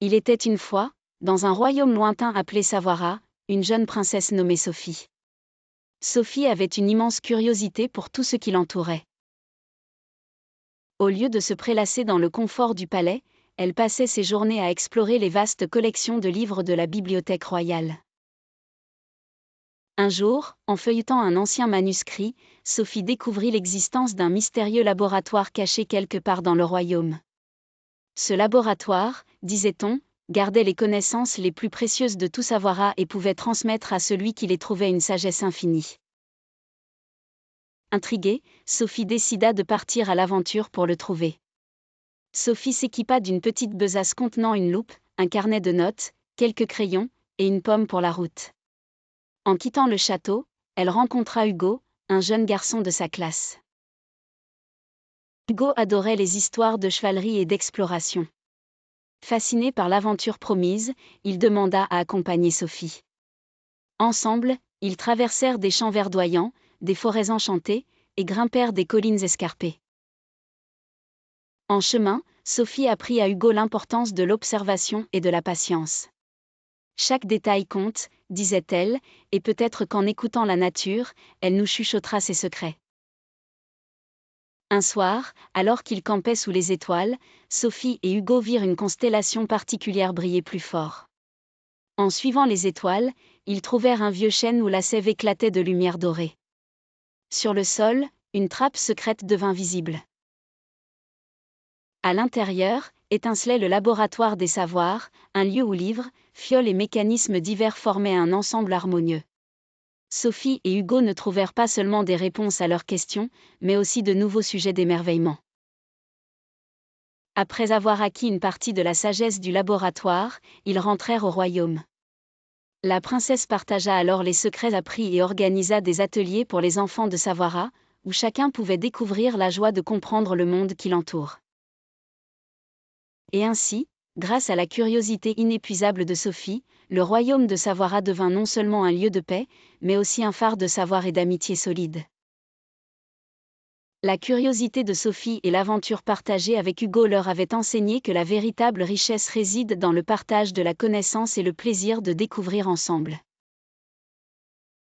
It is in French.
Il était une fois, dans un royaume lointain appelé Sawara, une jeune princesse nommée Sophie. Sophie avait une immense curiosité pour tout ce qui l'entourait. Au lieu de se prélasser dans le confort du palais, elle passait ses journées à explorer les vastes collections de livres de la bibliothèque royale. Un jour, en feuilletant un ancien manuscrit, Sophie découvrit l'existence d'un mystérieux laboratoire caché quelque part dans le royaume. Ce laboratoire, disait-on, gardait les connaissances les plus précieuses de tout Sawara et pouvait transmettre à celui qui les trouvait une sagesse infinie. Intriguée, Sophie décida de partir à l'aventure pour le trouver. Sophie s'équipa d'une petite besace contenant une loupe, un carnet de notes, quelques crayons, et une pomme pour la route. En quittant le château, elle rencontra Hugo, un jeune garçon de sa classe. Hugo adorait les histoires de chevalerie et d'exploration. Fasciné par l'aventure promise, il demanda à accompagner Sophie. Ensemble, ils traversèrent des champs verdoyants, des forêts enchantées, et grimpèrent des collines escarpées. En chemin, Sophie apprit à Hugo l'importance de l'observation et de la patience. Chaque détail compte, disait-elle, et peut-être qu'en écoutant la nature, elle nous chuchotera ses secrets. Un soir, alors qu'ils campaient sous les étoiles, Sophie et Hugo virent une constellation particulière briller plus fort. En suivant les étoiles, ils trouvèrent un vieux chêne où la sève éclatait de lumière dorée. Sur le sol, une trappe secrète devint visible. À l'intérieur, étincelait le laboratoire des savoirs, un lieu où livres, fioles et mécanismes divers formaient un ensemble harmonieux. Sophie et Hugo ne trouvèrent pas seulement des réponses à leurs questions, mais aussi de nouveaux sujets d'émerveillement. Après avoir acquis une partie de la sagesse du laboratoire, ils rentrèrent au royaume. La princesse partagea alors les secrets appris et organisa des ateliers pour les enfants de Sawara, où chacun pouvait découvrir la joie de comprendre le monde qui l'entoure. Et ainsi, grâce à la curiosité inépuisable de Sophie, le royaume de Sawara devint non seulement un lieu de paix, mais aussi un phare de savoir et d'amitié solide. La curiosité de Sophie et l'aventure partagée avec Hugo leur avaient enseigné que la véritable richesse réside dans le partage de la connaissance et le plaisir de découvrir ensemble.